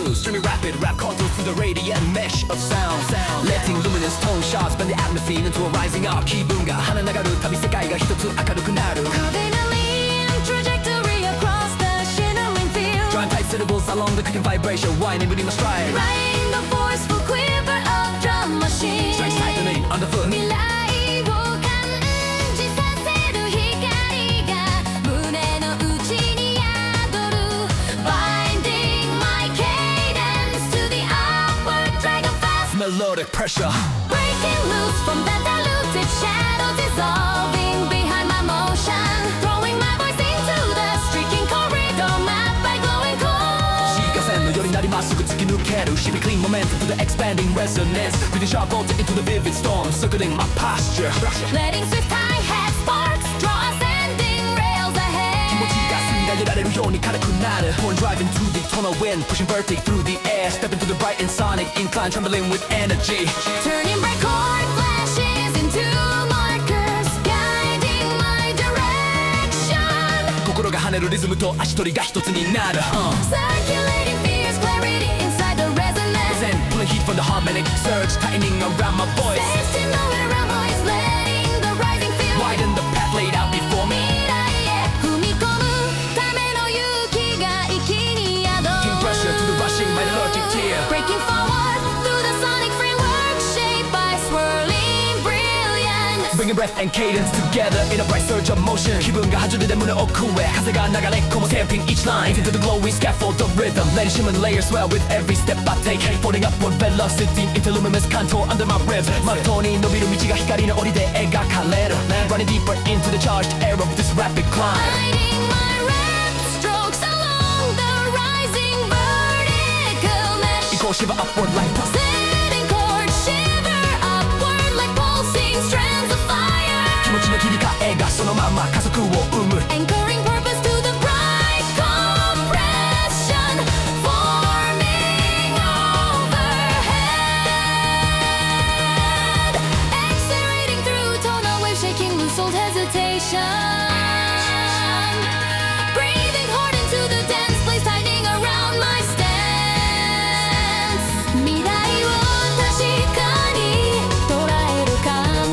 smooth, streaming rapid rap contours through the radiant mesh of sound. Letting luminous tone shots bend the atmosphere into a rising up. 気分が跳ね上がる旅世界が一つ明るくなる。Cardinally trajectory across the shimmering field. Drawing tight syllables along the clicking vibration, winding within my stride. Riding the forceful quiver of drum machine. Strikes tightening underfoot. 未来を感じさせる光が胸の内に宿る。Binding my cadence to the upward drag of fast Melodic pressure. Breaking loose from the diluted shadow, dissolving behind my motion. Throwing my voice into the streaking corridor mapped by glowing core. 視界線のよりなりまっすぐ突き抜ける Shifting clean momentum to the expanding resonance. Breathing sharp bolts into the vivid storm, circling my posture. Letting swift hi-hat sparks draw ascending rails 気 ahead. 持ちが吸い上げられるように軽くなる Horn driving through the tonal wind, pushing vertic through the air. Step into the bright and sonic incline, trembling with energy. Turning bright chord flashes into markers, guiding my direction. 心が跳ねるリズムと足取りが一つになる、Circulating fierce clarity inside the resonance. Then pulling heat from the harmonic surge, tightening around my voice. Safe to know it around voice, letting the rising feel. Widen the path laid out before me. 未来へ踏み込むための勇気が息に宿る。 King pressure through the rushing metallurgic tear. Breaking forward through the sonic framework shaped by swirling brilliance. Bringing breath and cadence together in a bright surge of motion. 気分が弾んで胸奥へ風が流れ込む Stamping each line into the glowing scaffold of rhythm. Letting shimmer layers swell with every step I take. Floating upward velocity into luminous contour under my ribs. まっとうに伸びる道が光の檻で描かれる Running deeper into the charged air of this rapid climb. Guiding my rap strokes along the rising vertical mesh. Equal shiver upward like Setting chords shiver upward like pulsing strands of fire. 気持ちの切り替えがそのまま加速を生む Anchoring purpose to the bright compression, forming overhead. Accelerating through tonal waves, shaking loose old hesitation. Breathing hard into the dense place, tightening around my stance. 未来を確かに捉える感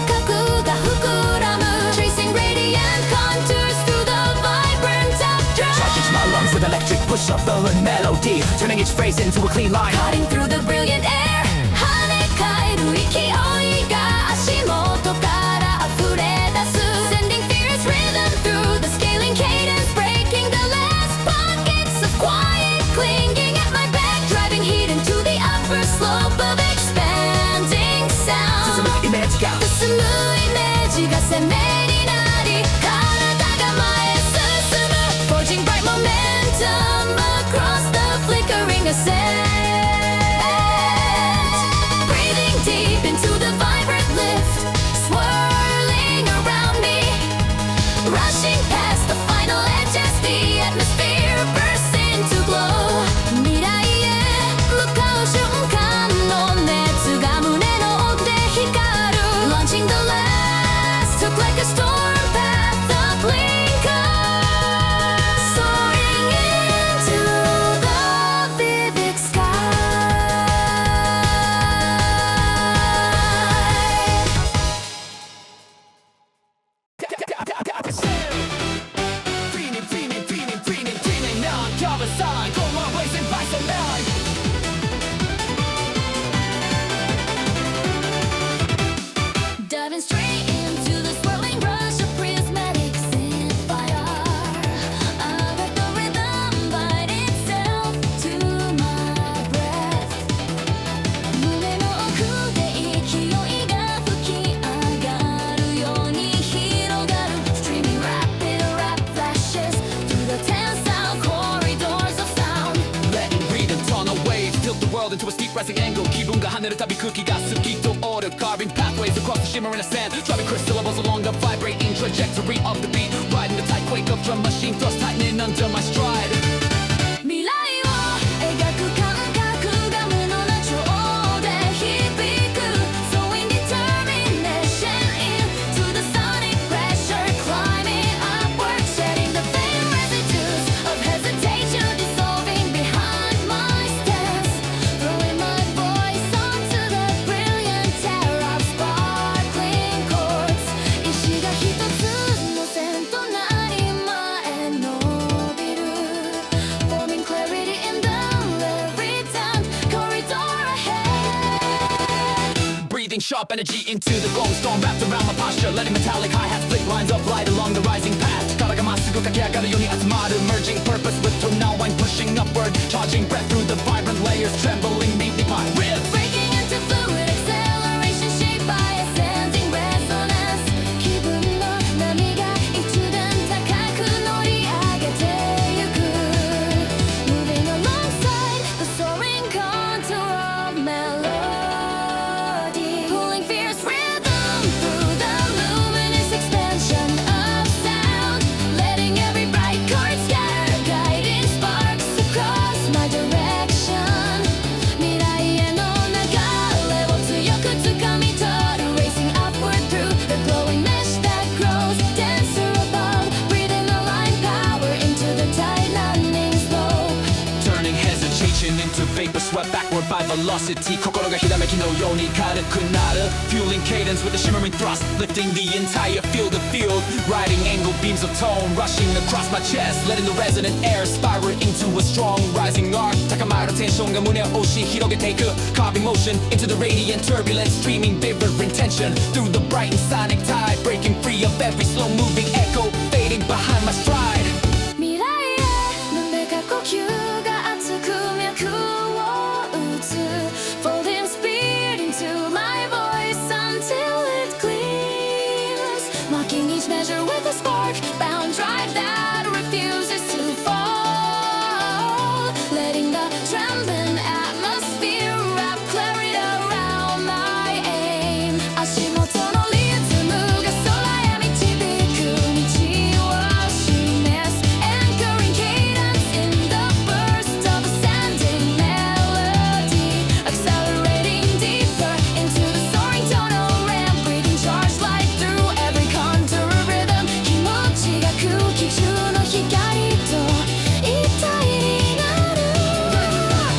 覚が膨らむ Tracing radiant contours through the vibrant updraft. Charging my lungs with electric push up and melody. Turning each phrase into a clean line. Cutting through the brilliant air 跳ね返る勢いが足元から溢れ出す Sending fierce rhythm through the scaling cadence, breaking the last pockets of quiet, clinging at my back, driving heat into the upper slope of expanding sound. 進むイメージが進むイメージが鮮明になり体が前へ進む Forging bright momentum across the flickering ascent. Breathing deep into the vibrant lift, swirling around me, rushing past the final edge as the atmosphere bursts into glow. 未来へ向かう瞬間の熱が胸の奥で光る Launching the last, took like a storm path of blinker, soaring into the vivid sky. Feeling non-common sign. Go on, blazing by so loud. Diving straight into the swirling rush of prismatic fire. I let the rhythm bite itself to my breath. 胸の奥で勢いが吹き上がるように広がる Streaming rapid rap flashes through the tensile corridors of sound. Letting read and tunnel waves tilt the world into a steep rising angle. 気分が跳ねるたび空気が透き通る Carving pathways across the shimmering sand. Driving crystal syllables along the vibrating trajectory of the beat. Riding the tight quake of drum machine thrust tightening under my stride. 未来を描く感覚が無のな頂で響く Sowing determination into the sonic pressure, climbing upward, shedding the veil residues of hesitation, dissolving behind my stance. breathing sharp energy into the glowing storm wrapped around my posture, letting metallic hi-hats flick lines of light along the rising path. 体がまっすぐ駆け上がるように集まる merging purpose with tonal wine pushing upward, charging breath through the vibrant layers, trembling beneath my ribs. Breaking into fluid acceleration shaped by ascending resonance. 気分の波が一段高く乗り上げてゆく Moving alongside the soaring contour of melody, pulling fierce rhythm through the luminous expansion of sound, letting every bright chord scatter guiding sparks across my direction. 未来への流れを強く掴み取る Racing upward through the glowing mesh that grows denser above, breathing the line power into the tightening slope. Turning hesitation into vapor swept backward by velocity. 心がひらめきのように軽くなる Fueling cadence with a shimmering thrust, lifting the entire field of field. Riding angle beams of tone rushing across my chest, letting the resonant air spiral into a strong rising arc. 高まるテンションが胸を押し広げていく Carving motion into the radiant turbulence, streaming vivid intention through the bright and sonic tide, breaking free of every slow moving echo, fading behind my stride. 未来へ胸か呼吸が熱く脈を打つ Folding speed into my voice until it gleams, marking each measure with a spark, bound drive that refuses to fall, letting the trembling atmosphere wrap clarity around my aim. 足元のリズムが空へ導く道を示す Anchoring cadence in the burst of ascending melody, accelerating deeper into the soaring tonal ramp, breathing charge light through every contour of rhythm. 気持ちが空気中の光と一体になる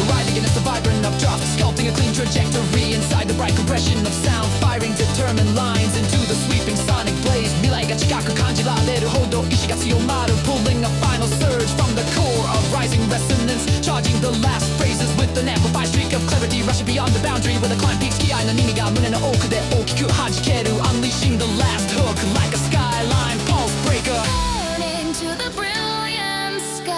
Riding against the vibrant updraft, sculpting a clean trajectory inside the bright compression of sound, firing determined lines into the sweeping sonic blaze. 未来が近く感じられるほど意志が強まる Pulling a final surge from the core of rising resonance, charging the last phrases with an amplified streak of clarity, rushing beyond the boundary with a climb peak. 気合の耳が胸の奥で大きく弾ける Unleashing the last hook like a skyline pulse breaker. Turning to the brilliant sky.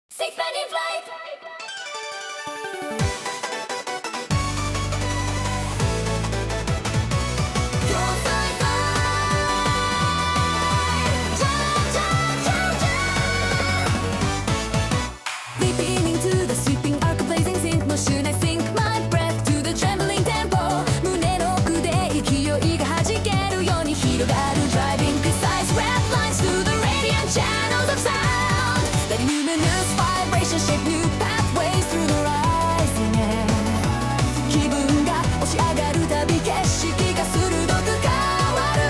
Six men in flight. You're fly, fly. Jump, jump, jump, jump. Leaping into the sweeping arc of blazing sync. No should I sink my breath to the trembling tempo. 胸の奥で勢いが弾けるように広がる driving precise red lines through the radiant channels of sound. That luminous vibration shape new pathways through the rising air. 気分が押し上がるたび景色が鋭く変わる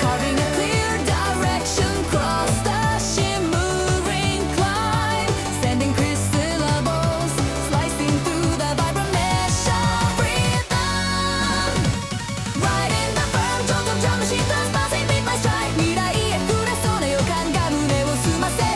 Carving a clear direction across the shimmering climb, sending crystal syllables slicing through the vibrant mesh of rhythm. Riding the firm tones of drum machine drums bouncing beat my stride. 未来へ触れそうな予感が胸を澄ませる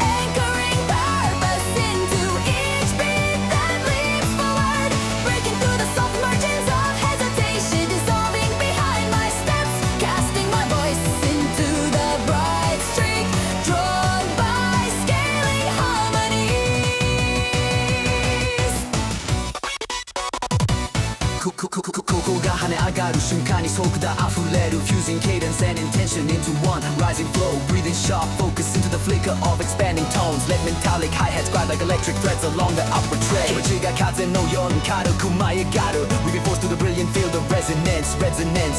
Anchoring purpose into each beat that leaps forward, breaking through the soft margins of hesitation, dissolving behind my steps, casting my voice into the bright streak, drawn by scaling harmonies. ここが跳ね上がる瞬間に速度溢れる Fusing cadence and intention into one rising flow, breathing sharp focus into the flicker of expanding tones. Let metallic hi-hats glide like electric threads along the upward trail. 気持ちが風のように軽く舞い上がる We've been forced through the brilliant field of resonance,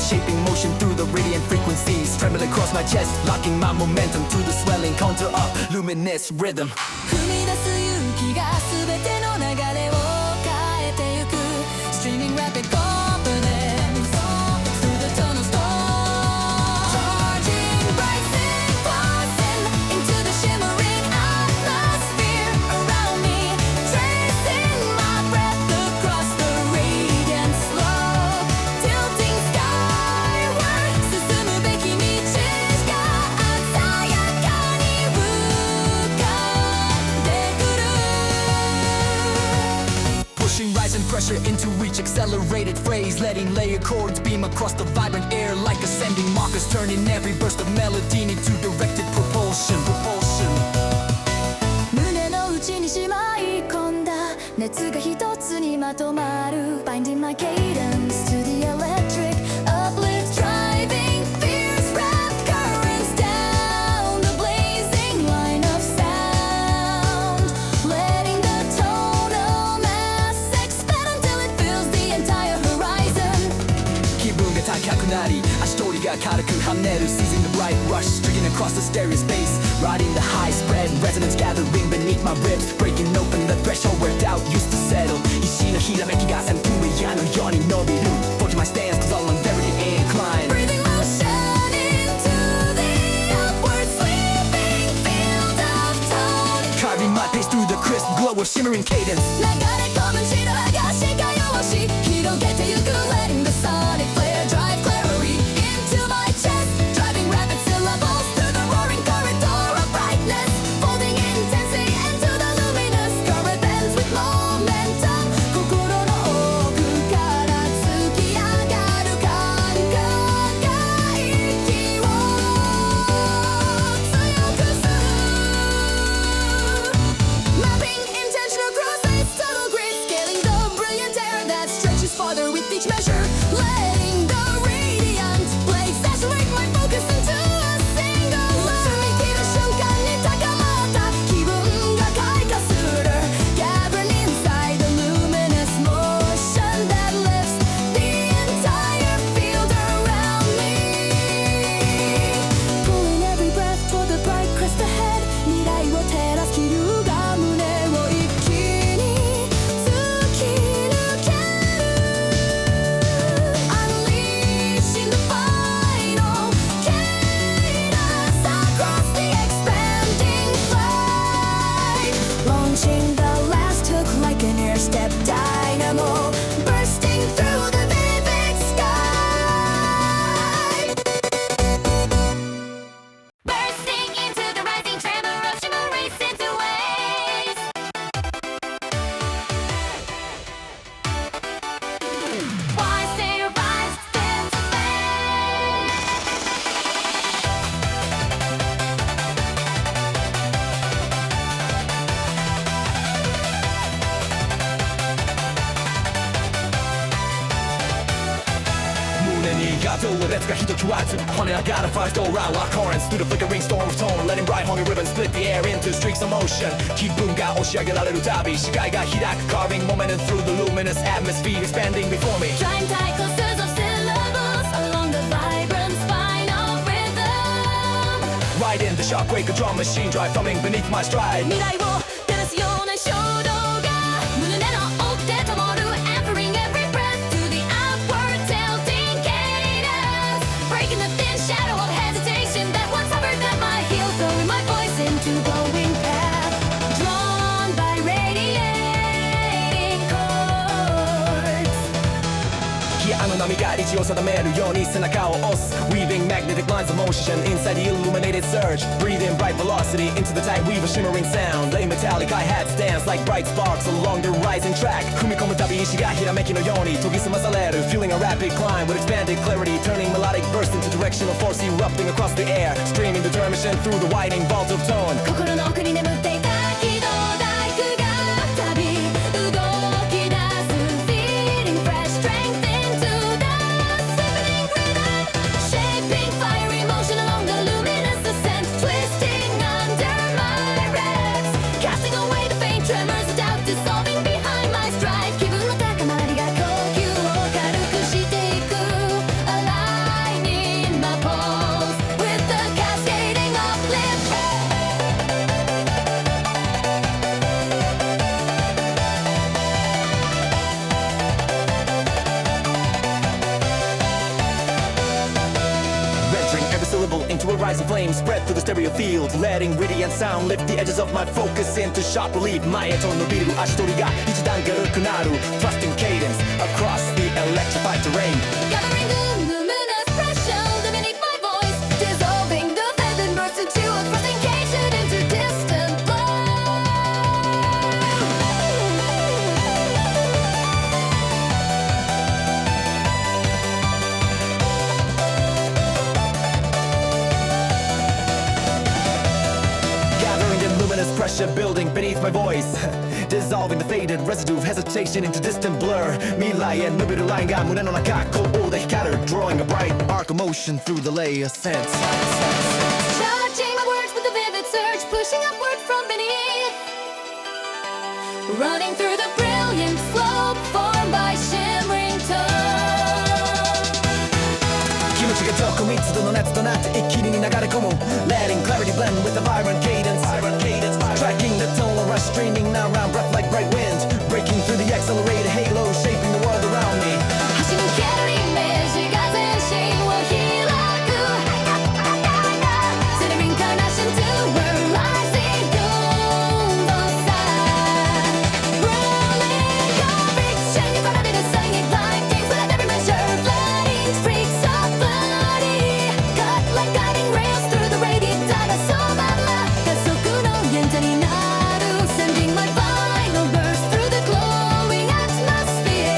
shaping motion through the radiant frequencies, trembling across my chest, locking my momentum to the swelling contour of luminous rhythm. 踏み出す勇気が全ての流れを変えてゆく Streaming pressure into each accelerated phrase, letting layer chords beam across the vibrant air like ascending markers, turning every burst of melody into directed propulsion. 胸の内にしまい込んだ熱が一つにまとまる Binding my cadence to the electric uplift, driving fierce rap currents down the blazing line of sound, letting the tonal mass expand until it fills the entire horizon. 気分が高くなり足取りが軽く跳ねる Seizing the bright rush, streaking across the stereo space, riding the high spread resonance gathering beneath my ribs, breaking open the threshold where doubt used to settle. 石のひらめきが旋風矢のように伸びる Forging my stance cause all I'm very inclined. Breathing motion into the upward sweeping field of tone, Carving my pace through the crisp glow of shimmering cadence. 流れ込む血のが視界を押し広げてゆく Letting the sonic flare drive clarity into my chest, driving rapid syllables through the roaring corridor of brightness, folding intensely into the luminous current bends with momentum. 心の奥から突き上がる感覚が息を強くする Mapping intentional crusades to the grid, scaling the brilliant air that stretches farther with each measure, letting the radiant blaze saturate my focus into a single line. 澄み切る瞬間に高まった気分が開花する Gathering inside the luminous motion that lifts the entire field around me, pulling every breath toward the bright crest ahead. 未来を照らす気流が胸を一気に突き抜ける Unleashing the final cadence across the expanding flight, launching the last hook like an air step dynamo, bursting through the vivid sky, bursting into the rising tremor of shimmering into waves. Why stay or rise, stand to fade? Gato with let's go hit the kiwatsu. Honey, I got a first all round like currents through the flickering storm of tone, letting bright hungry ribbons split the air into streaks of motion. 気分が押し上げられる旅視界が開く carving momentum through the luminous atmosphere expanding before me. Drawing tight clusters of syllables along the vibrant spine of rhythm. Riding the shockwave of drum machine drive thumbing beneath my stride. 未来を照らすような衝動が胸の奥で灯る Anchoring every breath to the upward tilting cadence, breaking the thin shadow of hesitation that once hovered at my heel, throwing my voice into glowing path, drawn by radiating chords. 火あの波が位置を定めるように背中を押す Weaving magnetic lines of motion inside the illuminated surge, breathing bright velocity into the tight weave of shimmering sound. Lay metallic hi-hats dance like bright sparks along the rising track. 踏み込むたび石がひらめきのように研ぎ澄まされる Feeling a rapid climb with expanded clarity, turning melodic burst into directional force erupting across the air, streaming determination through the widening vault of tone. 心の奥に眠っていた喜怒大工が旅動き出す Feeding fresh strength into the symphonic rhythm, shaping fiery motion along the luminous ascent, twisting under my reps, casting away the faint tremors of doubt, dissolving behind my stride. 気分の高まりが呼吸を軽くしていく Aligning my pulse with the cascading uplift. 'Entering every syllable into a rising flame spread through the stereo field, letting radiant sound lift the edges of my focus into sharp relief. 前へと伸びる足取りが一段軽くなる Thrusting cadence across the electrified terrain. Gathering luminous pressure beneath my voice, dissolving the feather bursts into a thrusting cation into distant blood. pressure building beneath my voice Dissolving the faded residue of hesitation into distant blur 未来へ伸びるラインが胸の中こうで光る Drawing a bright arc of motion through the layer sense Charging my words with a vivid surge Pushing upward from beneath Running through the brilliant slope Formed by shimmering tone 気持ちがどこ密度の熱となって一気に流れ込む Letting clarity blend with the vibrant cadence Tracking the tonal rush streaming now round breath like bright wind Breaking through the accelerated halo Shaping the world around me 走り抜けるイメージが全身を開く Set a reincarnation to we're rising on the side Rolling your fiction You gotta be the singing blinding But at every measure flooding Streaks of bloody Cut like guiding rails through the radiant data So bad luck 加速の原点になる Sending my final burst through the glowing atmosphere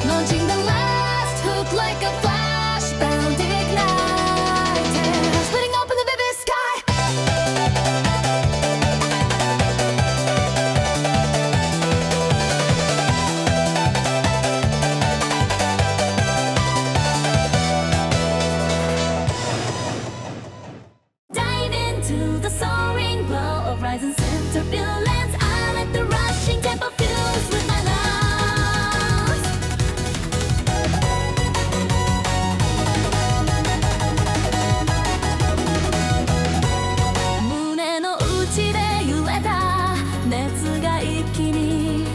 Launching the last hook like a flashbound ignited Splitting open the vivid sky Dive into the soaring glow of rising turbulence I let the rushing tempo fuse with my lungs胸の内で揺れた熱が一気に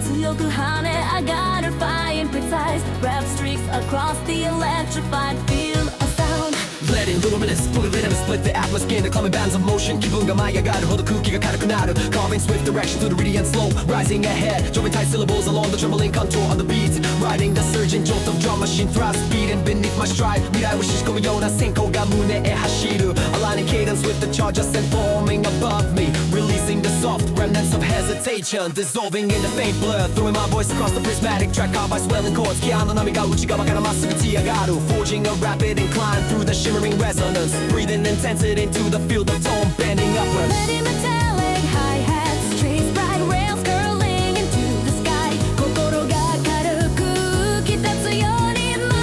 強く跳ね上がる Fine precise Rap streaks across the electrified field of sound Letting luminous, fully venomous Split the atmosphere, the climbing bands of motion 気分が舞い上がるほど空気が軽くなる Carving swift direction through the radiant slope Rising ahead, drawing tight syllables along the trembling contour of the beats Riding the surging jolt of drum machine thrust Speeding beneath my stride 未来を仕込むような閃光が胸へ走る Aligning cadence with the charge just forming above me Releasing the soft remnants of hesitation Dissolving in the faint blur Throwing my voice across the prismatic track Caught by swelling chords 気合の波が内側からまっすぐ突き上がる Forging a rapid incline through the shimmering resonance Breathing intensity into the field of tone Bending upwards Many metallic hi-hats Trees bright rails curling into the sky 心が軽く浮き立つように前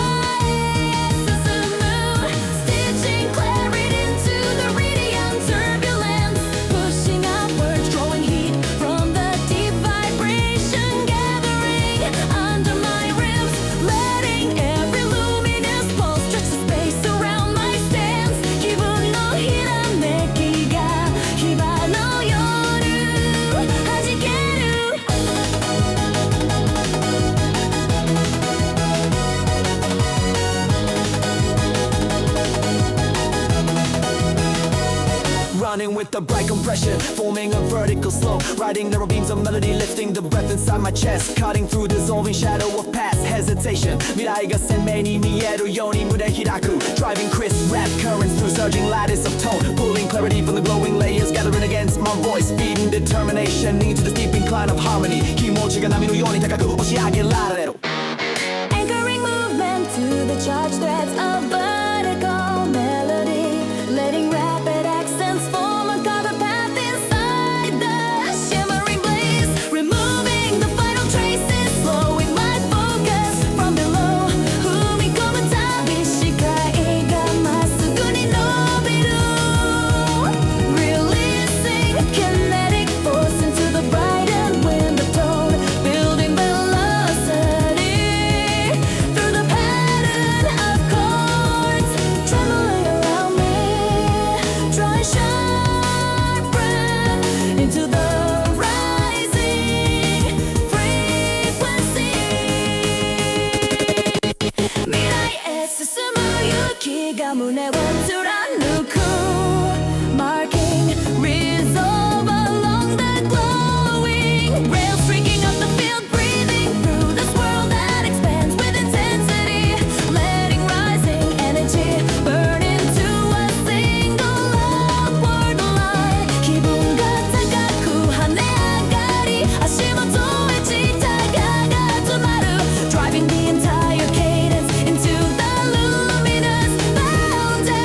へ進む Stitching clarity into the radiant turbulence Pushing upwards drawing heat from the deep vibration Gathering under my ribs Letting every luminous pulse stretch the space around my stance 気分のひらめきが火花の夜弾ける Running with the bright compression Forming a vertical slope Riding narrow beams of melody Lifting the breath inside my chest Cutting through dissolving shadow of past hesitation 未来が鮮明に見えるように胸開く Driving crisp rap currents through surging lattice of tone Pulling clarity from the glowing layers Gathering against my voice Feeding determination into the steep incline of harmony 気持ちが波のように高く押し上げられる Anchoring movement to the charged threads of vertical melody Letting rapid accents form a carved path inside the shimmering blaze Removing the final traces Slowing my focus from below 踏み込むたび視界がまっすぐに伸びる Releasing kinetic force into the brightened wind of tone Building velocity through the pattern of chords Trembling around me Drawing sharp breath into the rising frequency 未来へ進む勇気が胸を貫く Marking resolve along the glowing rails Streaking up the field Breathing through this world that expands with intensity Letting rising energy burn into a single upward line 気分が高く跳ね上がり足元へ力が集まる Driving the entire cadence into the luminous fountain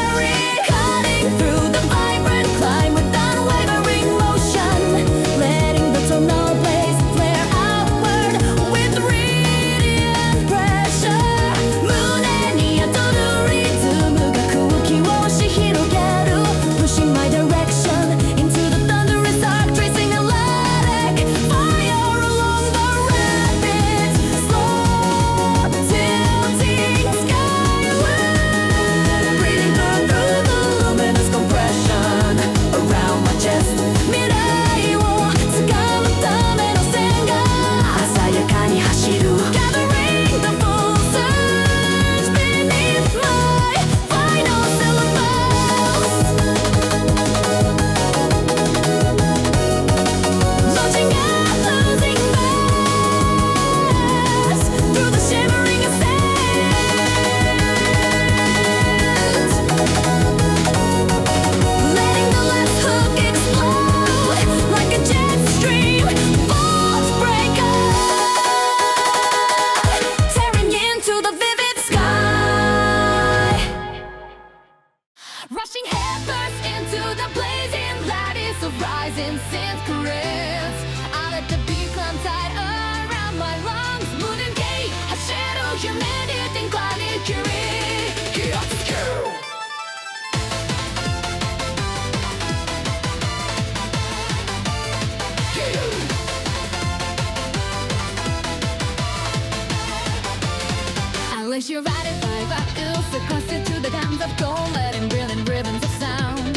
you ride it by vacuum, sequence it to the dams of gold, letting brilliant ribbons of sound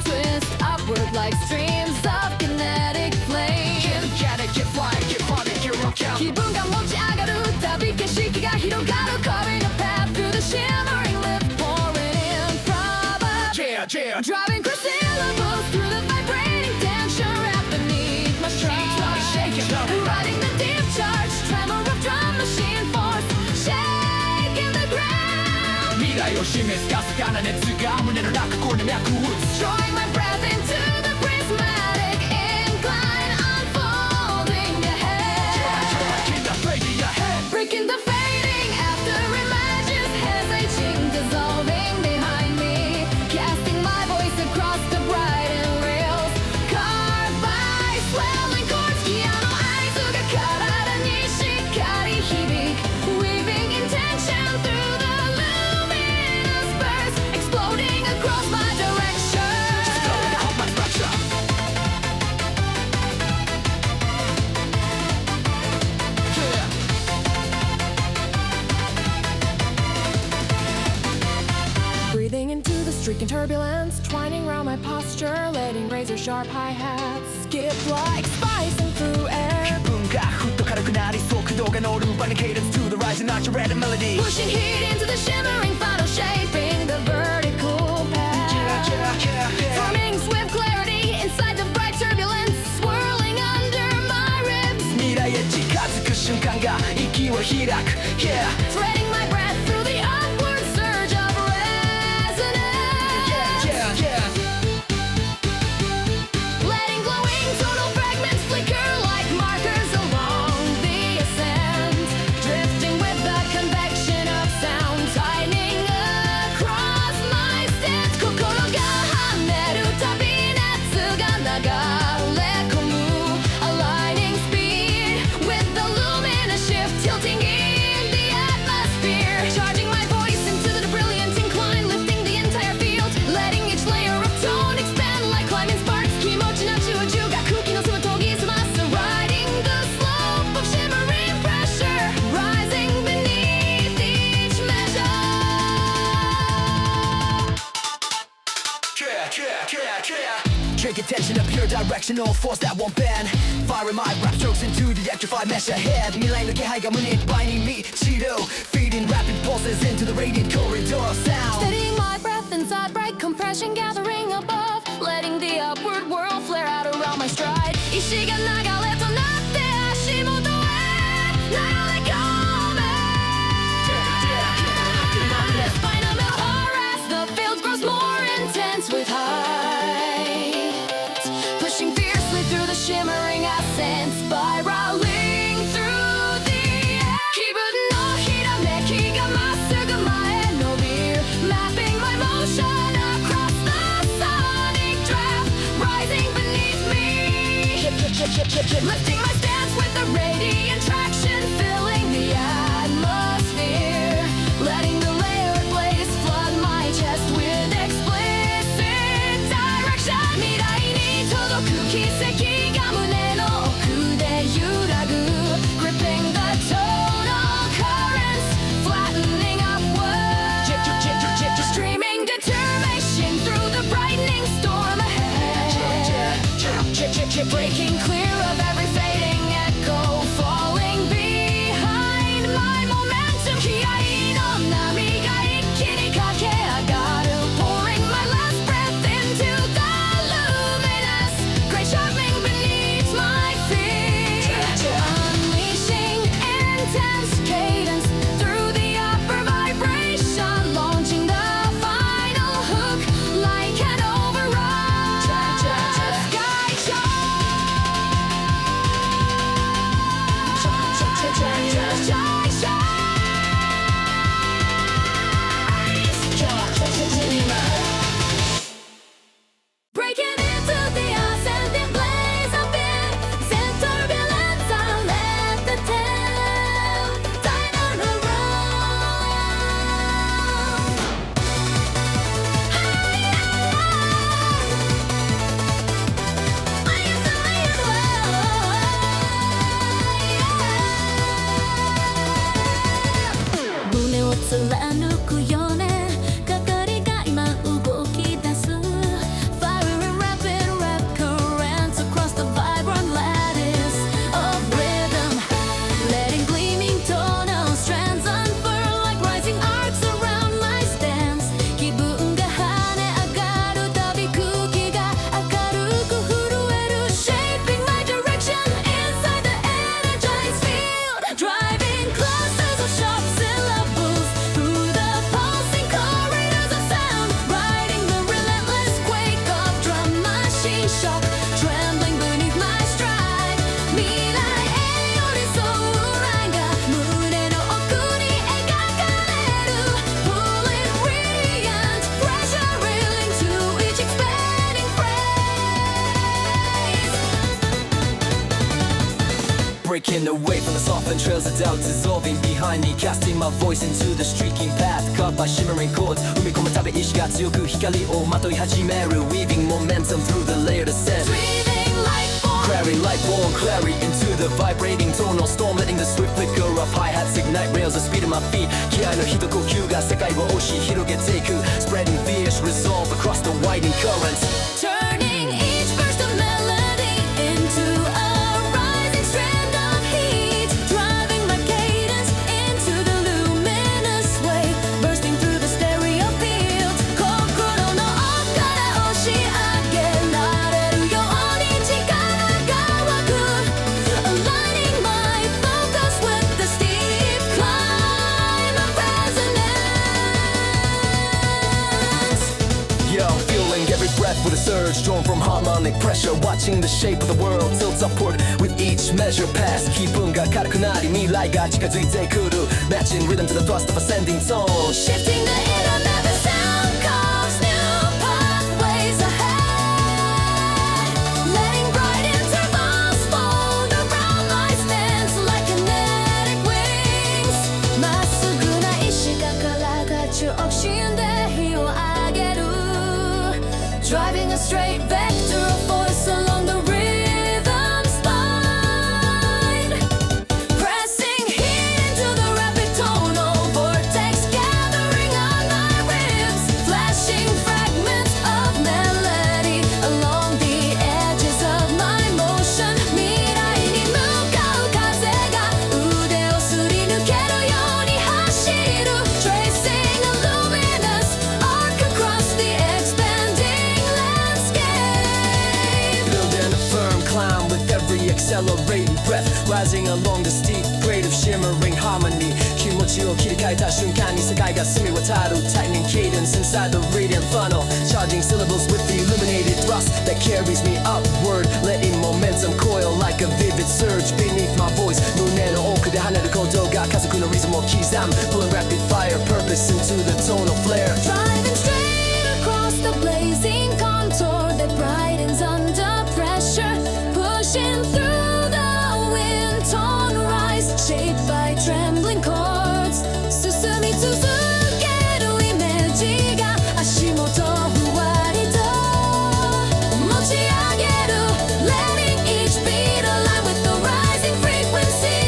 twist upward like streams of kinetic flame. Get it, get flying, get funny, get rock out. 気分が持ち上がる旅景色が広がる Carving a path through the shimmering lift, pouring in from above. Yeah, yeah. Driving through syllables, through the vibrating tension wrapped beneath my stride. Shaking up. Riding the deep charge, tremor of drum machine force, shaking the ground. 未来を示すかすかな熱が胸の中これ脈打つ Drawing my breath into the prismatic incline, unfolding ahead. Keep the fading ahead. Breaking the fading after images, hesitating, dissolving behind me, casting my voice across the bright rails, carved by swelling chords. ギアの合図が体にしっかり響く weaving intention through the luminous burst, exploding across my direction. Hold my structure. Yeah. Breathing into the streaking turbulence, twining round my posture, letting razor sharp hi-hats skip like spicing through air. 気分がふっと軽くなり速度が乗る Running cadence to the rising archery melody. Pushing heat into the shimmering final, shaping the vertical path. Forming swift clarity inside the bright turbulence, swirling under my ribs. 未来へ近づく瞬間が息を開く Yeah. Threading my breath through the upward surge of resonance. Yeah, yeah. Letting glowing tonal fragments flicker like markers along the ascent. Drifting with the convection of sound, tightening across my stance. 心が跳ねるたび熱が流れ込む Aligning speed with the luminous shift, tilting in the atmosphere. Charging my voice into the brilliant incline, lifting the entire field, letting each layer of tone expand like climbing sparks. 気持ちなち宇宙が空気の隅研ぎ澄ます Riding the slope of shimmering pressure, rising beneath each measure. Drink attention of pure directional force that won't bend. Firing my rap strokes into the electrified mesh ahead. 未来の気配が胸いっぱいに満ちる Feeding rapid pulses into the radiant corridor of sound. Steadying my breath inside bright compression gathering above, letting the upward world flare out around my stride. 石が流れとなって足元へ流れ込む Final harass, the field grows more intense with height, pushing fiercely through the shimmering ascent, spiraling through the air. 気分のひらめきがまっすぐ前伸びる Mapping my motion across the sonic draft, rising beneath me. Lifting my stance with the radiant traction, filling the atmosphere, letting the layered blaze flood my chest with explicit direction. 未来に届く奇跡が胸の奥で揺らぐ Gripping the tonal currents, flattening upward, streaming determination through the brightening storm ahead. Breaking clear of every fading echo, falling behind my momentum. 気合の波が一気に駆け上がる Pouring my last breath into the luminous great sharpening beneath my feet. Unleashing intense cadence through the upper vibration, launching the final hook like an overrun. Sky charge. Breaking into the ascending blaze of being, send turbulence, I'll let the tail Running away from the softened trails of doubt dissolving behind me, casting my voice into the streaking path caught by shimmering chords 踏み込むたび意志が強く光をまとい始める Weaving momentum through the layered ascent Clary light born clary into the vibrating tonal storm Letting the swift flicker of hi-hats ignite rails the speed of my feet 気合の一呼吸が世界を押し広げていく Spreading fierce resolve across the widening currents Turning each burst of melody into a rising strand of heat Driving my cadence into the luminous wave Bursting through the stereo field 心の奥から押し上げられるように力が湧く Aligning my focus with the steep climb of resonance Yo, feeling every breath with a surge drawn from harmonic pressure Watching the shape of the world tilt upward with each measure pass 気分が軽くなり未来が近づいてくる Matching rhythm to the thrust of ascending tone Shifting the internet, the sound carves new pathways ahead Letting bright intervals fold around my stance like kinetic wings まっすぐな意志がからが中央心で火を上げる Driving a straight vector of force along the rhythm spine Pressing heat into the rapid tonal vortex Gathering on my ribs Flashing fragments of melody Along the edges of my motion 未来に向かう風が腕をすり抜けるように走る Tracing a luminous arc across the expanding landscape Building a firm climb with every accelerating breath Rising along the steep grade of shimmering harmony 気持ちを切り替えた瞬間に世界が澄み渡る Tightening cadence inside the radiant funnel Charging syllables with the illuminated thrust That carries me upward Letting momentum coil like a vivid surge Beneath my voice 胸の奥で跳ねる鼓動が家族のリズムを刻む Pulling rapid fire purpose into the tonal flare Driving straight across the blazing contour That brightens under pressure Pushing through the wind-torn rise Shaped by trembling chords 進み続けるイメージが足元ふわりと持ち上げる Letting each beat align with the rising frequency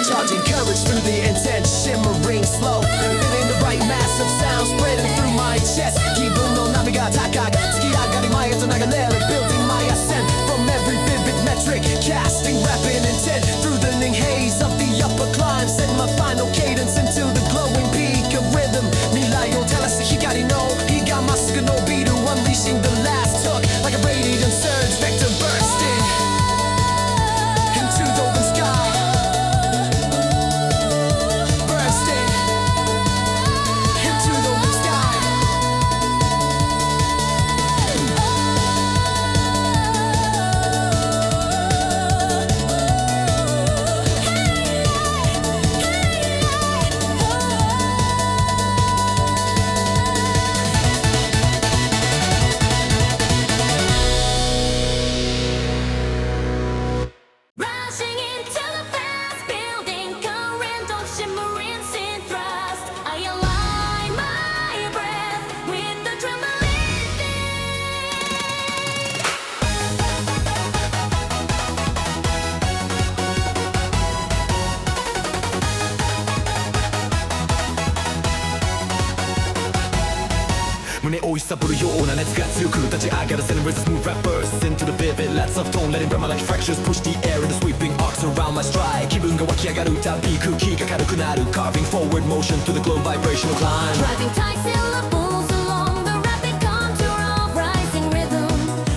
Charging courage through the intense shimmering slow Feeling the right mass of sound spreading through my chest 気分の波が高く突き上がり前へと流れる Building my ascent from every vivid metric Casting rapid intent through the haze of the upper climb Set my final cadence into the glowing peak of rhythm 未来を照らす光の火がまっすぐ伸びる Unleashing the last hook like a radiant surge Vector bursting into the open sky Bursting into the open sky Rushing into the fast-building current of shimmering synth thrust I align my breath with the trembling胸を揺さぶるような熱が強く立ち上がる Celebrate the smooth rap bursts into the vivid Lots of tone letting rhyme like fractures Push the air in the sweeping arcs around my stride 気分が湧き上がるたび空気が軽くなる Carving forward motion through the glow vibrational climb Driving tight syllables along the rapid contour of rising rhythm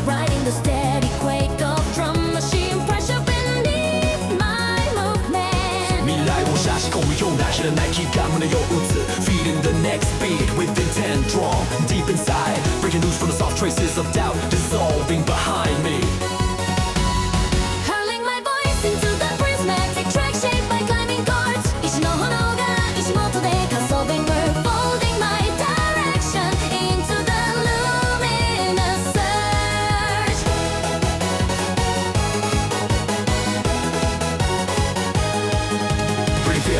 Riding the steady quake of drum machine pressure beneath my movement 未来を差し込むような知らない気が胸を打つ Feeding the next beat with intent drawn deep inside Breaking loose from the soft traces of doubt Dissolving behind me Hurling my voice into the prismatic track shaped by climbing chords 石の炎が石元で加速 We're folding my direction into the luminous surge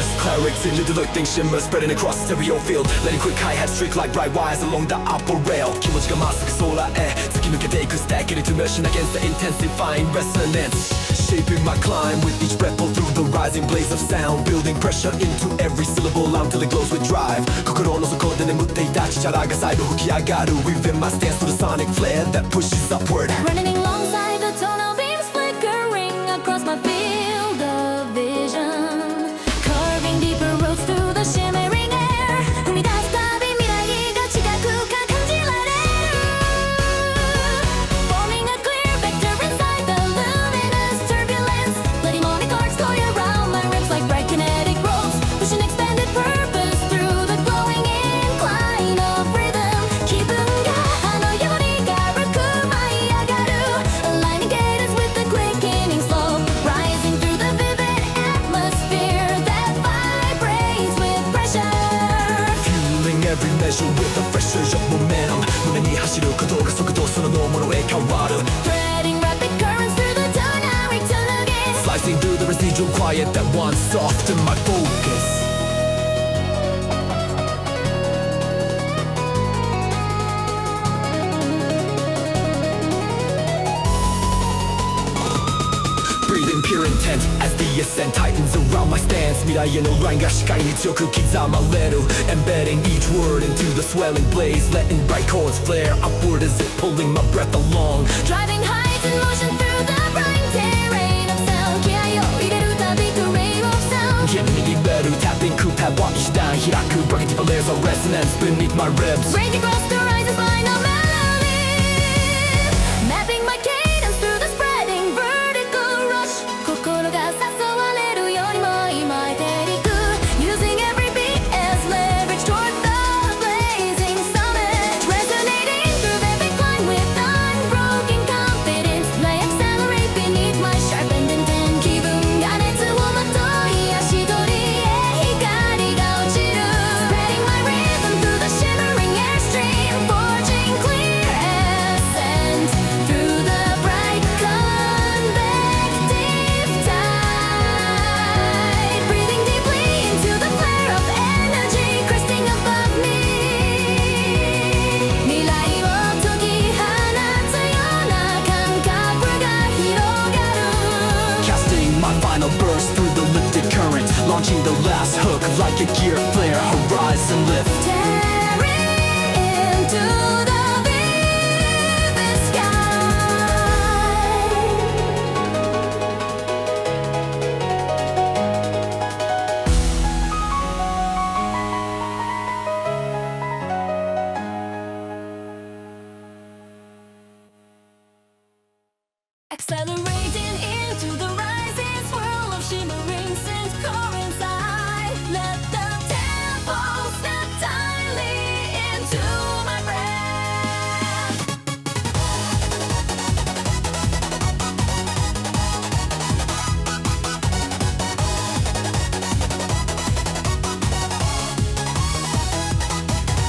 Just clerics in the delecting shimmer spreading across stereo field Letting quick hi-hats streak like bright wires along the upper rail 気持ちがまっすぐ空へ突き抜けていく Stacking into motion against the intensifying resonance Shaping my climb with each breath pull through the rising blaze of sound Building pressure into every syllable until it glows with drive 心の底で眠っていた力が再度吹き上がる Within my stance to the sonic flare that pushes upward Running alongside the tonal beams flickering across my field of vision Carving deeper roads through the shimmering air 踏み出すたび未来が近くか感じられる Forming a clear vector inside the luminous turbulence Letting morning clouds go around my ribs like bright kinetic ropes Pushing expanded purpose through the glowing incline of rhythm 気分があのように軽く舞い上がる Aligning cadence with the quickening slope Rising through the vivid atmosphere that vibrates with pressure Fueling every measure with a fresh surge of momentum 胸に走る鼓動が速度そのものへ変わる Threading rapid currents through the dynamic tunnel Slicing through the residual quiet that once softened my focus Breathing pure intent as the ascent tightens around my stance 未来へのラインが視界に強く刻まれる Embedding each word into the swelling blaze Letting bright chords flare upward as it pulling my breath along Driving heights in motion through the bright terrain of sound 気合を入れるたび parade of sound 煙に揺れる tapping coup pad は一段開く Breaking deeper layers of resonance beneath my ribs Breaking across the horizons by no melody Mapping my cadence through the spreading vertical rush 心が誘われるように舞い舞いていく Using every beat as leverage toward the blazing summit Resonating through every climb with unbroken confidence I accelerate beneath my sharpened intent 気分が熱をまとい足取りへ光が落ちる Spreading my rhythm through the shimmering airstream Forging clear ascent through the bright convective tide Breathing deeply into the flare of energy Cresting above me 未来を解き放つような感覚が広がる Casting my final burst through the lifted current Launching the last hook like a Gearpulse Horizon lift Tearing into the vivid sky Accelerating into the rising swirl of shimmering synth currents I let the tempo snap tightly into my breath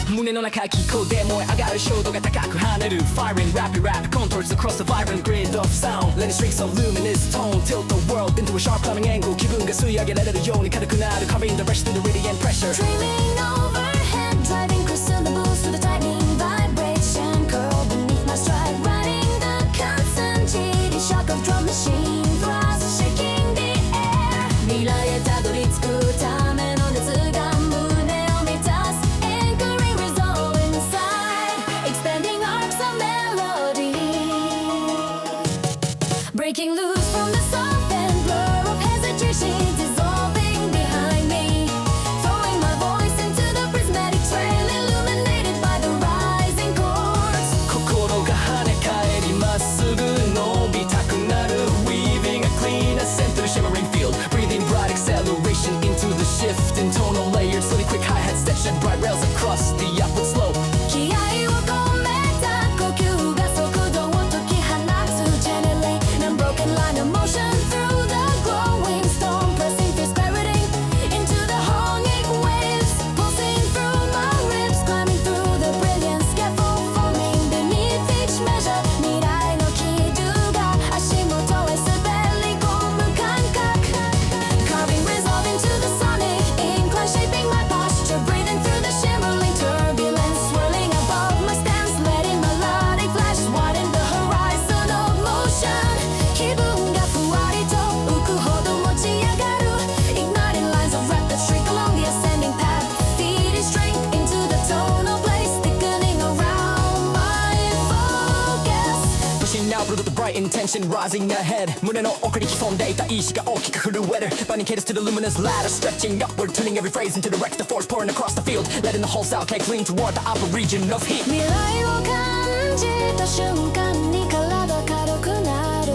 胸の中気候で燃え上がる衝動が高く跳ねる Firing rapid rap contours across the vibrant grid of sound Letting streaks of luminous tone tilt the world into a sharp climbing angle 気分が吸い上げられるように軽くなる Carving the rush through the radiant pressure Dreaming overhead driving crystal the boost with the tightening vibration Curl beneath my stride riding the concentrated shock of drum machine thrust shaking the air 未来へたどり着くための熱が胸を満たす Anchoring resolve inside Expanding arcs of melody Breaking loose from the soft and blur of hesitation Dissolving behind me Throwing my voice into the prismatic trail Illuminated by the tension rising ahead 胸の奥に潜んでいた意志が大きく震える Binding cadence to the luminous ladder Stretching upward turning every phrase into the rector force Pouring across the field Letting the whole sound cake lean toward the upper region of heat 未来を感じた瞬間に体軽くなる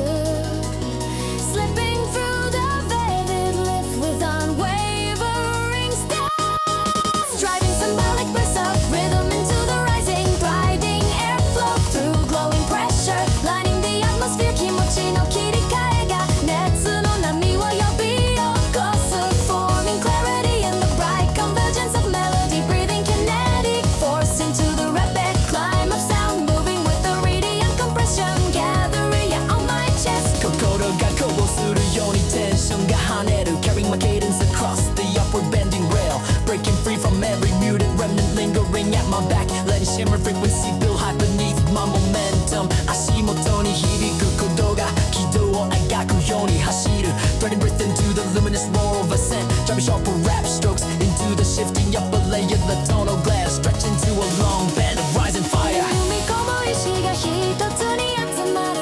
Slipping through the vivid lift with unwavering steps Driving symbolic bursts of rhythm into the rising Gliding airflow through glowing pressure Lining the atmosphere 気持ちの切り替えが熱の波を呼び起こす Forming clarity in the bright convergence of melody Breathing kinetic force into the rapid climb of sound Moving with the radiant compression Gathering yeah, on my chest 心がこぼするようにテンションが跳ねる Carrying my cadence across the upward bending rail Breaking free from every muted remnant lingering at my back Letting shimmer frequency build high beneath my momentum 足元に響く鼓動が軌道を描くように走る Threading breath into the luminous roar of ascent Driving sharper rap strokes into the shifting upper layer The tonal glass stretch into a long band of rising fire 踏み込む意志が一つに集まる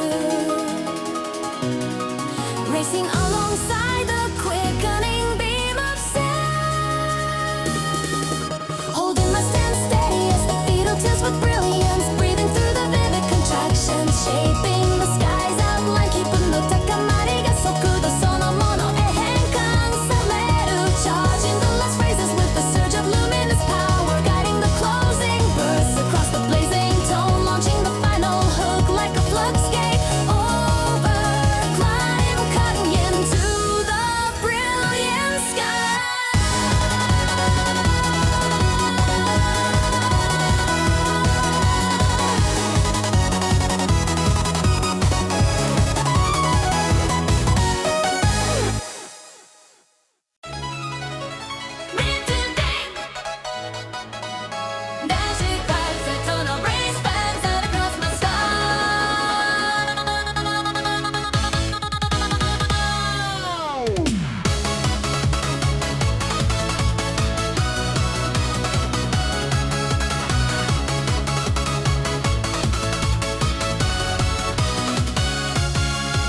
Racing alongside the quickening beam of sound Holding my stance steady as the beetle tilts with brilliance Breathing through the vivid contractions Shaping the sky's outline 気分の高まりが速度そのものへ変換される Charging the last phrases with the surge of luminous power Guiding the closing bursts across the blazing tone Launching the final hook like a Fluxdrive Overclimb Cutting into the brilliant sky Dashing vibes that tonal race bands out across the sky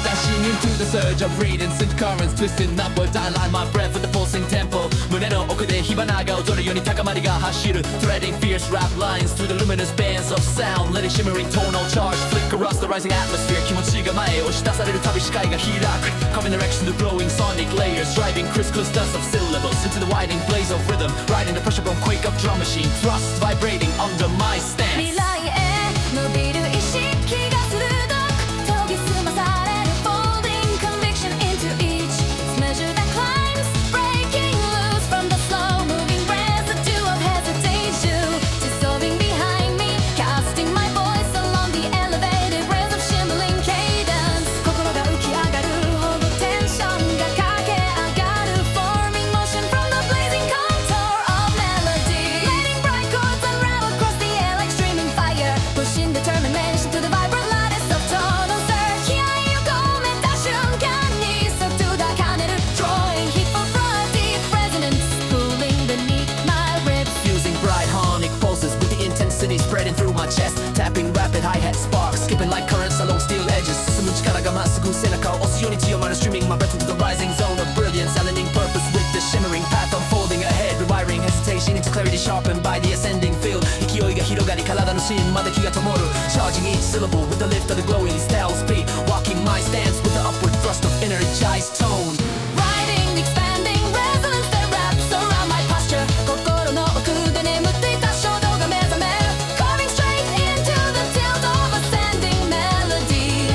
Dashing into the surge of radiance and currents Twisting upward I line my breath with the pulsing tempo 胸の奥で火花が踊るように高まりが走る Threading fierce rap lines through the luminous bands of sound Letting shimmering tonal charge flick across the rising atmosphere 気持ちが前へ押し出される旅視界が開く Coming direction to glowing sonic layers Driving crisscross dust of syllables Into the widening blaze of rhythm Riding the pressure from quake of drum machine Thrust vibrating under my stance 未来へ伸びる意識が鋭く研ぎ澄まされる Folding conviction into each measure that climbs Breaking loose from the slow moving residue of hesitation Dissolving behind me Casting my voice along the elevated rails of shimmering cadence 心が浮き上がるほどテンションが駆け上がる Forming motion from the blazing contour of melody Letting bright chords unravel across the air like streaming fire Pushing determination to the vibrant lattice of tonal surge 気合を込めた瞬間に即抱かねる Drawing hiphop deep resonance Cooling beneath my ribs Fusing bright harmonic pulses with the intensity spreading through my chest Tapping rapid hi-hat sparks Skipping like currents along steel edges 進む力がまっすぐ背中を押すように強まる Streaming my breath into the rising zone of brilliance Aligning purpose with the shimmering path unfolding ahead Rewiring hesitation into clarity sharpened by the ascending field 勢いが広がり体の芯まで気が灯る Charging each syllable with the lift of the glowing stealth speed Walking my stance with the upward thrust of energized tone Riding, expanding resonance that wraps around my posture 心の奥で眠っていた衝動が目覚める Carving straight into the tilt of ascending melody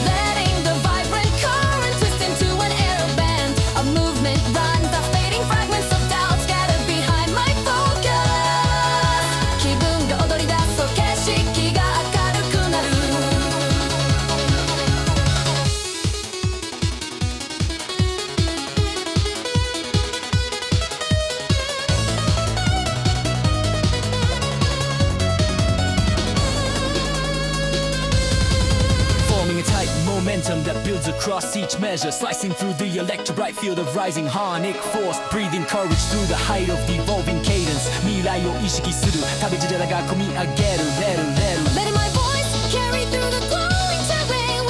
Letting the vibrant current twist into an arrow band A movement runs the fading fragments of doubt Scattered behind my focus 気分が踊り出すと景色が明るくなるForming a tight momentum that builds across each measure Slicing through the electro-bright field of rising harmonic force Breathing courage through the height of the evolving cadence 未来を意識する旅路でが込み上げる Let it Letting my voice carry through the glowing terrain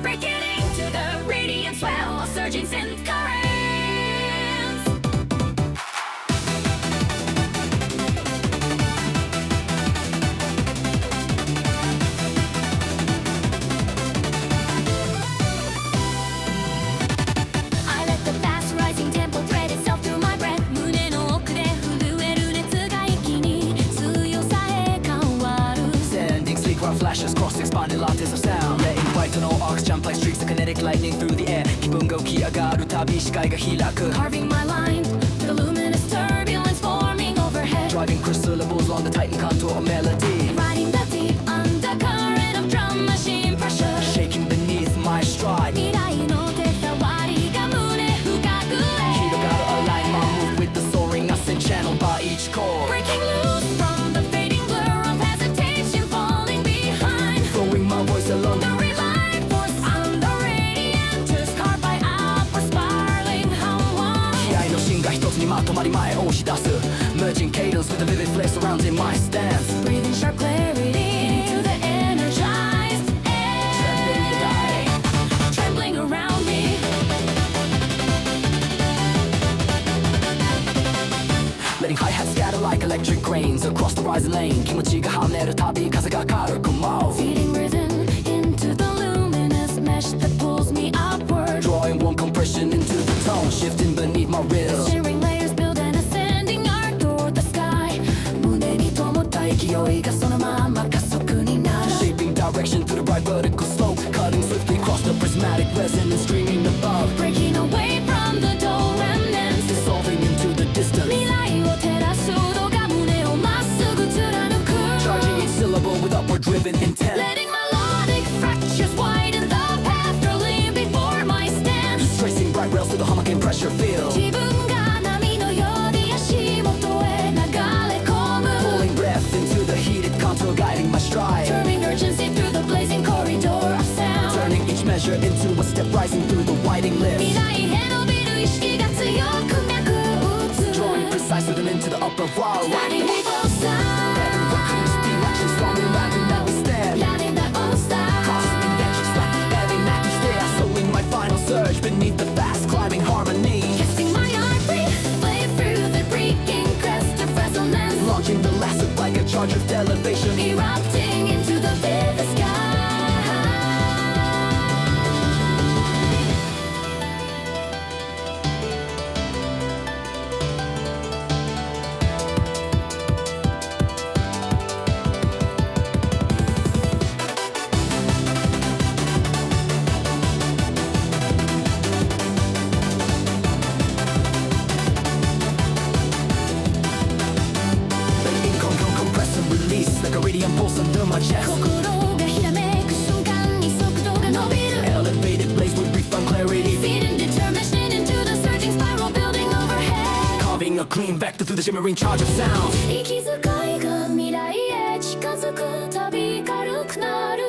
breaking into the radiant swell of surging synth currents. I let the fast rising tempo thread itself through my breath. 胸の奥で震える熱が一気に強さへ変わる。 Sending sleek white flashes cross expanding lattice of sound. Letting bright on all arcs jump like streaks of kinetic lightning through the air. 気分が浮き上がるたび視界が開く。 Carving my line, the luminous turbulence forming overhead. Driving crisp syllables on the titan contour of melody. Riding the deep undercurrent of drum machine pressure. Shaking beneath my stride. 未来の手触りが胸深くへ。 Hero gotta align my move with the soaring ascent channel by each chord. Breaking loose from the fading blur of hesitation, falling behind. Throwing my voice along The reliant force on the radianters, carved by upward spiraling hum. 気合の芯が一つにまとまり前押し出す Merging cadence with a vivid flare surrounding my stance. Breathing sharp clarity into the energized air. Trembling around me. Letting hi-hats scatter like electric grains across the rising lane. 気持ちが跳ねるたび風が軽く舞う Feeding rhythm into the luminous mesh that pulls me upward. Drawing warm compression into the tone, shifting beneath my ribs. Shimmering layers build an ascending arc toward the sky. 胸に灯った勢いがそのまま加速になる。 Shaping direction through the bright vertical slope. Cutting swiftly across the prismatic resonance streaming above. Breaking away from the dull remnants. Dissolving into the distance. 未来を照らす音が胸をまっすぐ貫く。 Charging each syllable with upward driven intent. Letting melodic fractures widen the path, rolling before my stance. Tracing bright rails to the homogen pressure field. 自分が波のように足元へ流れ込む。 Pulling breath into the heated contour guiding my stride. Turning urgency through the blazing corridor of sound. Turning each measure into a step rising through the widening 未 lift. 来へ伸びる意識が強く脈打つ。 Drawing precise rhythm into the upper wall. Starting with both sides. Raccoons, D-watching, storming, rapping, now we stand. Lighting their own style. Crossing inventions like heavy magic stairs. Sowing my final surge beneath the fast climbing harmony. Casting my art free, play through the breaking crest of resonance. Launching the lasso like a charge of elevation. Erupting into the vivid sky. Letting compress and release like a radiant pulse under my chest. 心がひらめく瞬間に速度が伸びる。 Elevated blaze with refined clarity. Feeding determination into the surging spiral building overhead. Carving a clean vector through the shimmering charge of sound. 息遣いが未来へ近づくたび軽くなる。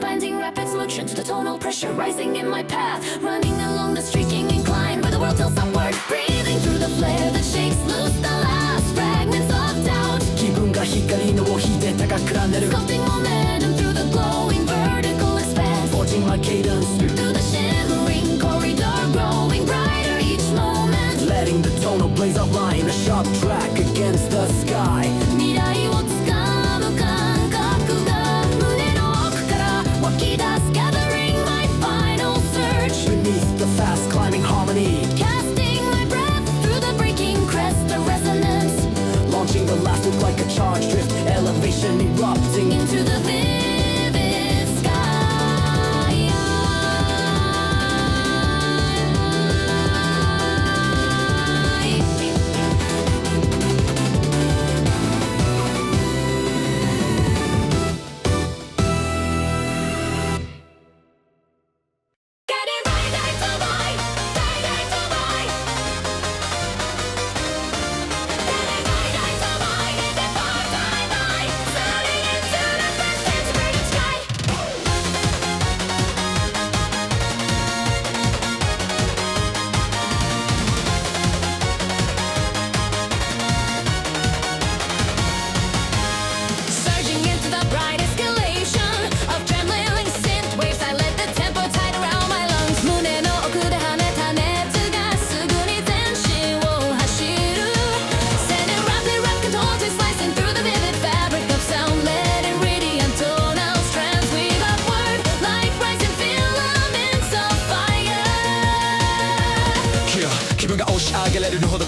Binding rapid motion to the tonal pressure rising in my path. Running along the streaking incline where the world tilts upward. Breathing through the flare that shakes loose the last fragments of doubt. 気分が光の尾ひで高く跳ねる Sculpting momentum through the glowing vertical expanse. Forging my cadence Through the shimmering corridor growing brighter each moment. Letting the tonal blaze outline a sharp track against the sky. 未来をつかむ感覚が胸の奥から湧き出す Gathering my final surge. Beneath the fast climbing harmony. Casting my breath through the breaking crest of resonance. Launching the last look like a charge drift. Elevation erupting Into the vivid sky.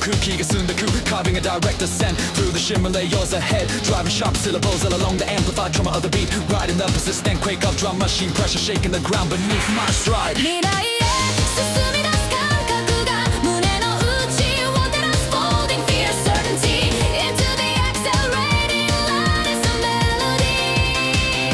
空気が澄んでく Carving a direct ascent through the shimmer layers ahead Driving sharp syllables all along the amplified trauma of the beat Riding the persistent quake of drum machine Pressure shaking the ground beneath my stride 未来へ進み出す感覚が胸の内を照らす Folding fear certainty Into the accelerating light is a melody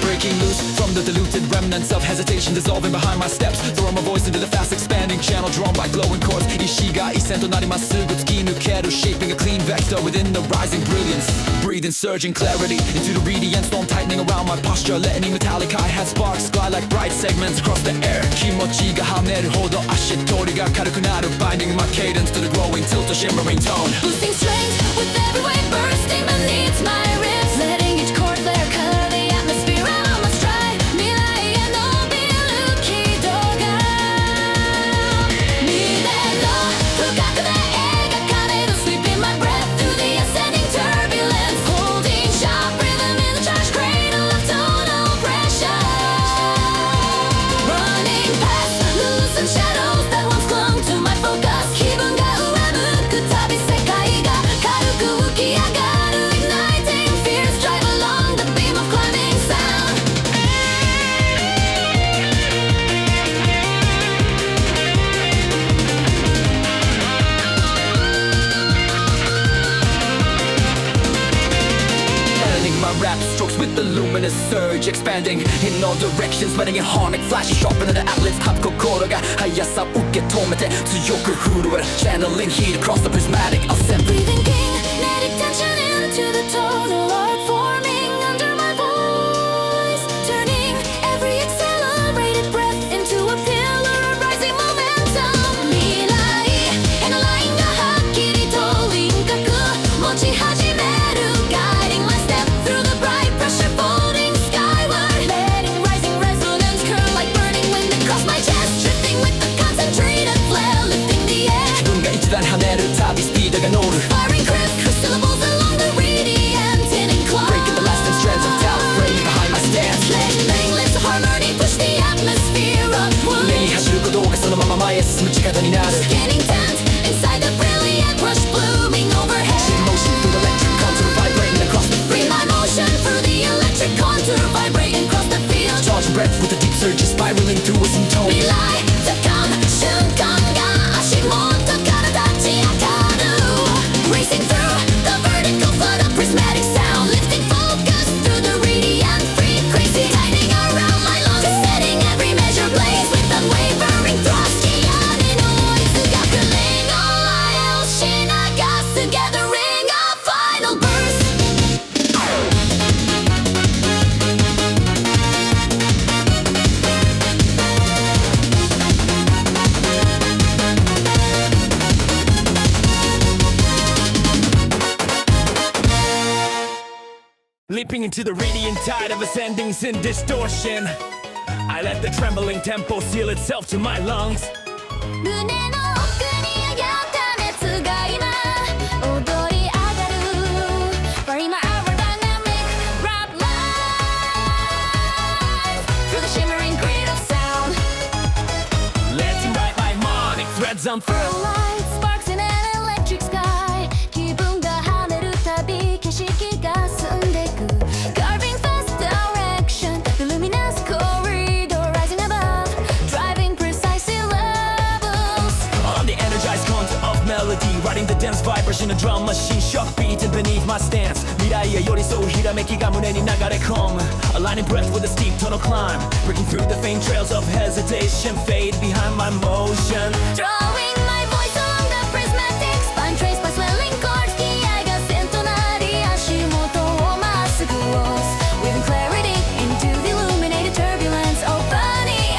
Breaking loose from the diluted remnants of hesitation Dissolving behind my steps Throwing my voice into the fast expanding channel Drawn by glowing chords 意志が一線となりまっすぐ突き抜ける Shaping a clean vector within the rising brilliance Breathing surging clarity into the radiant storm Tightening around my posture Letting metallic hi-hat sparks Fly like bright segments across the air 気持ちが跳ねるほど足取りが軽くなる Binding my cadence to the growing tilt to shimmering tone Boosting strength with every wave bursting beneath my ribs Letting each chord flare color the atmosphere I'm on my stride 未来へ伸びる軌道が未練の不覚で描かれる Sweeping my breath through the ascending turbulence Holding sharp rhythm in the charged cradle of tonal pressure Running past loosened shadows that once clung to my focus 気分が上向く旅世界が軽く浮き上がる Igniting fears drive along the beam of climbing sound Editing my rap strokes with the luminous surge Expanding in all directions Letting it harmonic flashy sharper than the outlets 吐く心が速さ受け止めて強く震える Channeling heat across the prismatic ascent Breathing kinetic tension into the tonal art forming under my voice Turning every accelerated breath into a pillar of rising momentum 未来へのラインがはっきりと輪郭持ち始める Guiding my step through the bright pressure folding skyward Letting rising resonance curl like burning wind across my chest Drifting with the concentrated flare Lifting the air 気分が一段跳ねる旅スピードが乗る Firing crisp syllables along the radiant incline Breaking the lasting strands of doubt Framing behind my stance Letting lips of harmony push the atmosphere upward 目に走る鼓動がそのまま前へ進む力になる Scanning tent inside the brilliant rush blooming overhead Motion through the electric contour Vibrating across the Free my motion through the electric contour Vibrating across the field Charging breath with the deep surges Spiraling through us in tone 未来と感瞬間が足元から立ち上がる Racing through the vertical flood of prismatic sound Lifting focus through the radiant frequency Tightening around my lungs Setting every measure blaze with unwavering thrust 気合にノイズがfilling all I else しながす Gathering a final burst Leaping into the radiant tide of ascending sin distortion I let the trembling tempo seal itself to my lungs 胸の奥に上がった熱が今踊り上がる Burning my aerodynamic rap lines Through the shimmering grid of sound Letting write my harmonic threads unfurl Light sparks in an electric sky 気分が跳ねるたび景色が澄んでく Carving fast direction The luminous corridor rising above Driving precisely levels On the energized contour of melody Riding the dense vibration of drum machine Shock beating beneath my stance 未来へ寄り添うひらめきが胸に流れ込む Aligning breath with a steep tonal climb Breaking through the faint trails of hesitation Fade behind my motion Drawing my voice along the prismatic spine Traced by swelling chords 気合が線となり足元をまっすぐ押す Weaving clarity into the illuminated turbulence Opening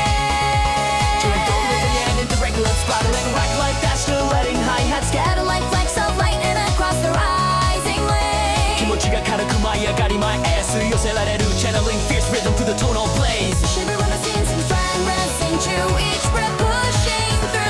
ahead To unfold with the end into regular spiraling right like that's still letting hi-hats Scatter like flecks of lightning across the rising lane 気持ちが軽く舞い上がり前へ吸い寄せられる Channeling fierce rhythm through the tonal blaze Shiver when the scenes and find racing true Each breath pushing through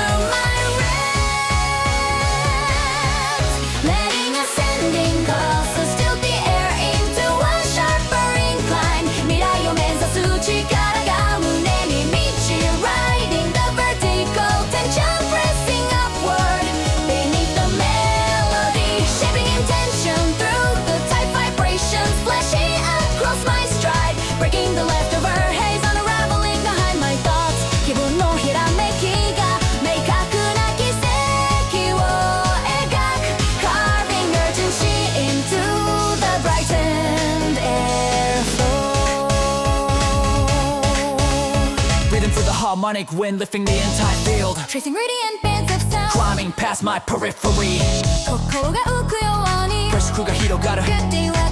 harmonic wind lifting the entire field, Tracing radiant bands of sound climbing past my periphery. 心が浮くように Fresh が広がる Getting wet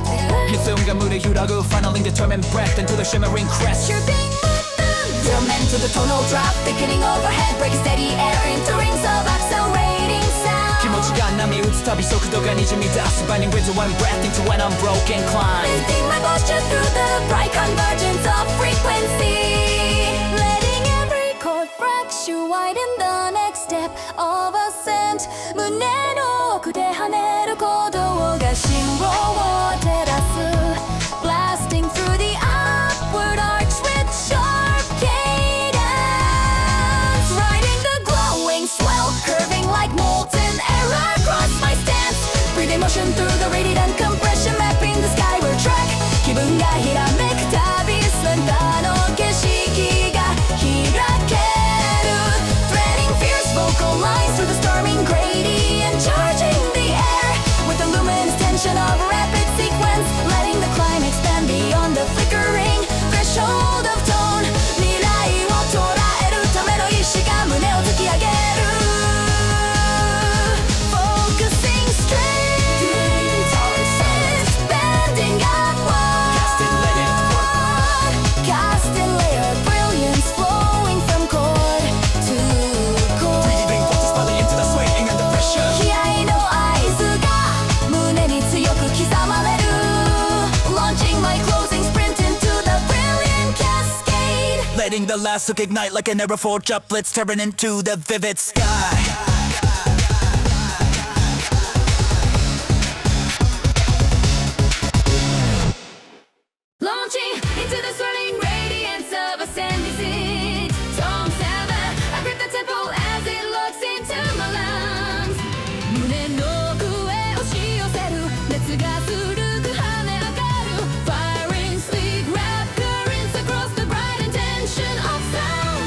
歪んが胸揺らぐ Funneling determined breath into the shimmering crest. You're being Drummed to the tonal drop Thickening overhead Break steady air into rings of accelerating sound 気持ちが波打つたび速度がにじみ出す Binding with one breath into an unbroken climb. Lifting my posture through the bright convergence of frequency Letting every chord fluctuate in the next step of ascent 胸の奥で跳ねる鼓動が心労を照らす Blasting through the upward arch with sharp cadence Riding the glowing swell Curving like molten air across my stance Breathing motion through the radiant compression Mapping the skyward track 気分がひらめくたびスレンダーの景色が開ける Threading fierce vocal lines through the storming gradient Charging the air with the luminous tension of a rapid sequence Letting the climb expand beyond the flickering threshold of tone 未来を捉えるための意志が胸を突き上げる Focusing straight Bending upward Casting layered brilliance Flowing from chord to chord Breathing forces falling into the swaying and the pressure. 気合の合図が胸に強く刻まれる Launching my closing sprint into the brilliant cascade Letting the last hook ignite like an Airforge uplifts tearing into the vivid sky. Launching into the swirling radiance of Ascensus Tone 7 I grip the tempo as it looks into my lungs 胸の奥へ押し寄せる熱がするく跳ね上がる Firing sleek rap currents across the bright intention of sound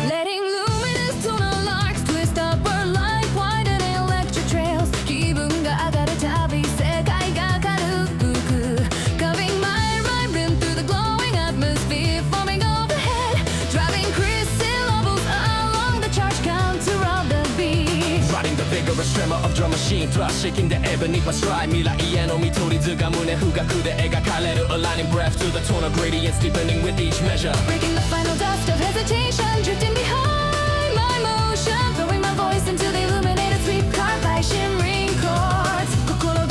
Letting luminous tonal arcs twist upward like widening electric trails 気分が上がるたび世界が軽くCovering my rim through the glowing atmosphere Forming overhead Driving crystal levels along the charge counter of the beat Riding the vigorous tremor of drum machine Thrust shaking the air beneath my stride 未来への見取り図が胸深くで描かれる Aligning breath to the tonal gradients Deepening with each measure Breaking the final dust of hesitation Drifting behind my motion Throwing my voice into the illuminated sweep carved by shimmering chords 心構え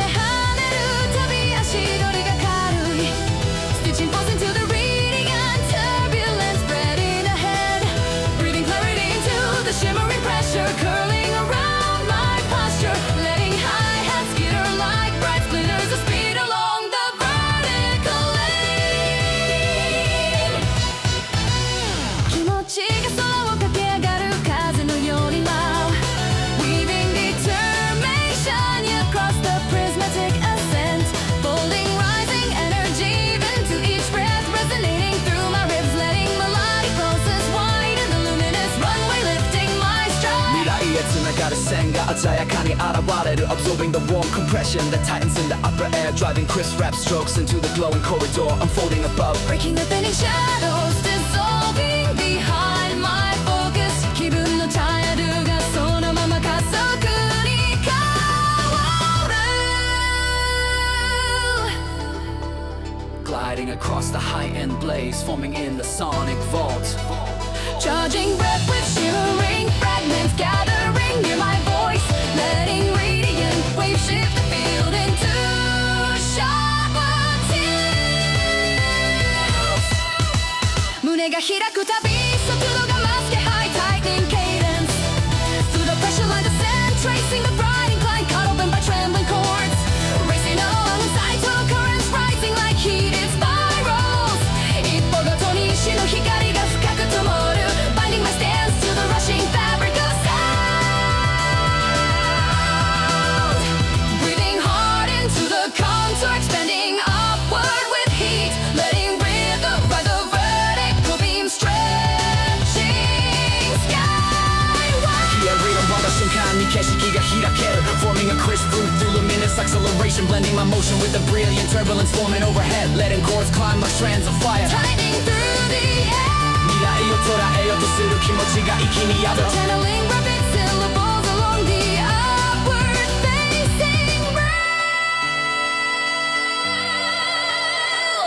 跳ねるたび足取りが軽い Stitching falls into the reading and turbulence spreading ahead Breathing clarity into the shimmering pressure Curling around my posture Letting hi-hats skitter like bright splinters of speed along the vertical lane 気持ちが空を駆け上がる風のように舞う Weaving determination across the prismatic ascent Folding rising energy into each breath Resonating through my ribs Letting melodic pulses widen the luminous runway Lifting my stride 未来へつながる線が鮮やかに現れる Absorbing the warm compression that tightens in the upper air Driving crisp rap strokes into the glowing corridor Unfolding above Breaking the thinning shadows Dissolving behind my focus 気分のチャイルがそのまま加速に変わる Gliding across the high-end blaze Forming in the sonic vault Charging breath with shimmering fragments Gathering near my voice Letting radiant wave shift the field into sharp tips 胸が開くたび速度が増す気配 Tightening cadence Through the pressure line descent Tracing the bright incline Caught open by trembling chords Racing alongside total currents Rising like heated spirals 一歩ごとに死の光が深く灯る Binding my stance to the rushing fabric of sound Breathing hard into the contour Expanding upward with heat Letting ride the vertical beam straight acceleration, blending my motion with the brilliant turbulence forming overhead, letting chords climb like strands of fire, Tightening through the air 未来を捉えようとする気持ちが一気に宿る Channeling rapid syllables along the upward facing rail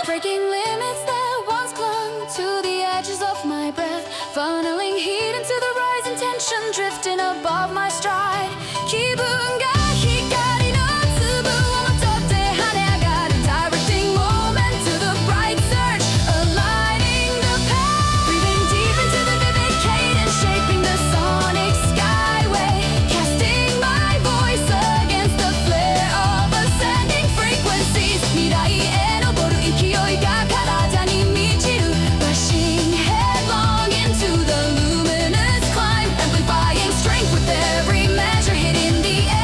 Breaking limits that once clung to the edges of my breath Funneling heat into the rising tension Drifting above my stride 気分が光の粒をまとって跳ね上がる Directing moment to the bright surge Aligning the path Breathing deep into the vivid cadence Shaping the sonic skyway Casting my voice against the flare of ascending frequencies 未来へ昇る勢いが体に満ちる Rushing headlong into the luminous climb Amplifying strength with every measure hitting the air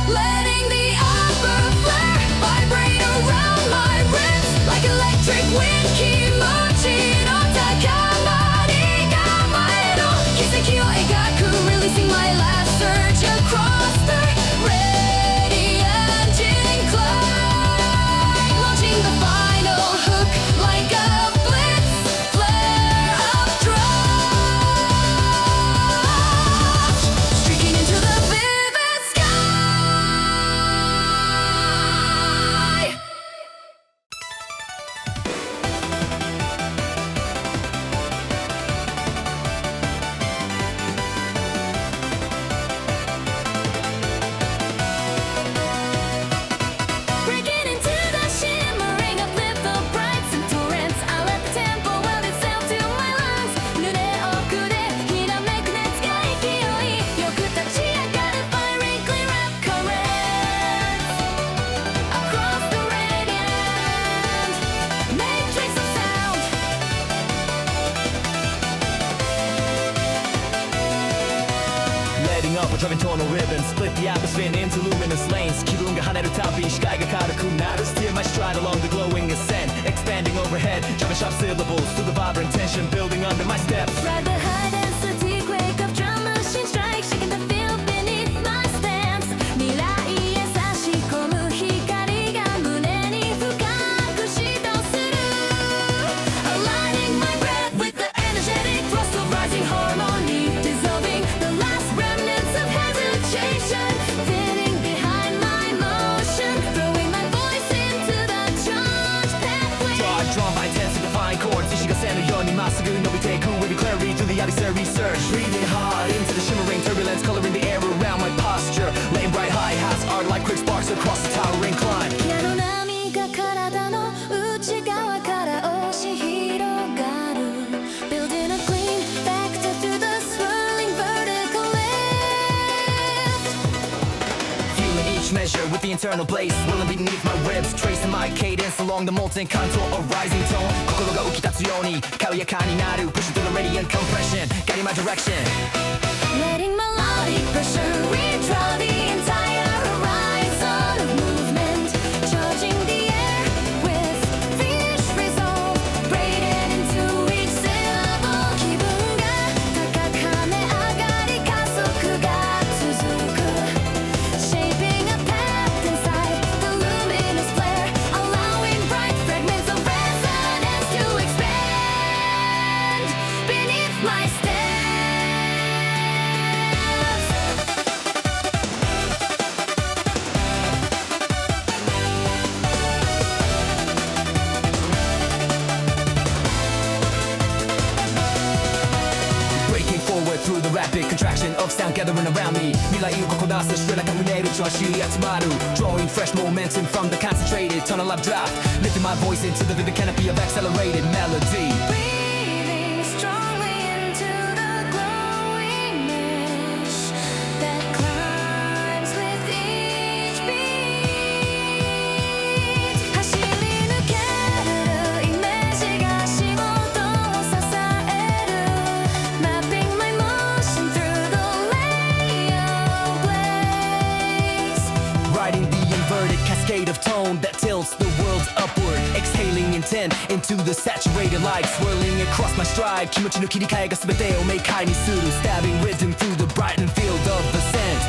Letting the upper flare vibrate around my ribs Like electric wind 気持ちの高まりが前の奇跡を描く Releasing my last surge across the radiant incline Launching the final hook like a blitz flare updraft Streaking into the vivid sky Breaking into the shimmering uplift of brights and torrents I let the tempo weld itself to my lungs 濡れ奥でひらめく熱が勢いよく立ち上がる Fiery clear up currents Across the radiant matrix of sound Letting up a driving tonal ribbon Split the atmosphere into luminous lanes 気分が跳ねるたび視界が軽くなる Steer my stride along the glowing ascent Expanding overhead Driving sharp syllables To the vibrant tension Building under my steps Ride the high density quake of drum machine strike Shaking the field beneath my stance 未来へ差し込む光が胸に深く浸透する Aligning my breath with the energetic thrust of rising harmony Dissolving the last remnants of hesitation Fitting behind my motion Throwing my voice into the charged pathway Drawn by intensifying chords 意志が線のようにまっすぐ伸びていく With clarity through the adversary surge Breathing hard into the shimmering turbulence Coloring the air around my posture Laying bright hi-hats Art like quick sparks across the towering climb 矢の波が体の内側から押し広がる Building a clean vector through the swirling vertical lift Feeling each measure with the internal blaze Swirling beneath my ribs Tracing my cadence along the molten contour of rising tone 心が浮き立つように軽やかになる Pushing through the radiant compression Guiding my direction Letting melodic pressure redraw the entire horizon of movement Charging the air with fierce resolve Braided into each syllable 気分が高かめ上がり加速が続く Shaping a path inside the luminous flare Allowing bright fragments of resonance to expand Beneath my steps Breaking forward through the rapid contraction of sound gathering around me 未来をここ出す Straight like a胸る調子集まる Drawing fresh momentum from the concentrated tunnel updraft Lifting my voice into the vivid canopy of accelerated melody Breathing strongly into the glowing mesh that climbs with each beat 走り抜けるイメージが足元を支える Mapping my motion through the layer blaze Riding the inverted cascade of tone that tilts the world upward Exhaling intent into the saturated light Swirling across my stride 気持ちの切り替えが全てを明快にする Stabbing rhythm through the brightened field of ascent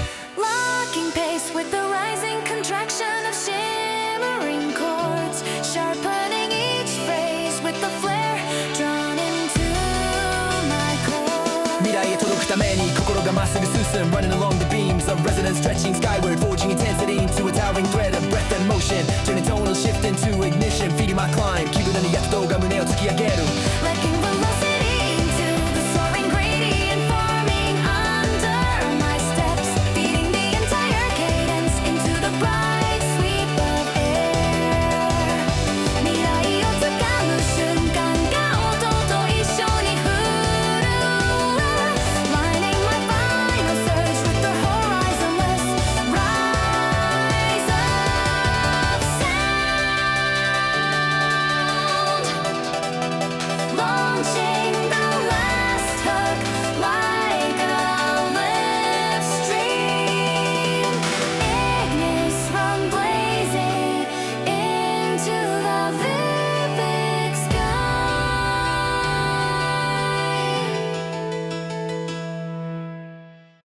まっすぐ進む Running along the beams of resonance stretching skyward Forging intensity into a towering thread of breath and motion Turning tonal shift into ignition Feeding my climb 気分に躍動が胸を突き上げる Wrecking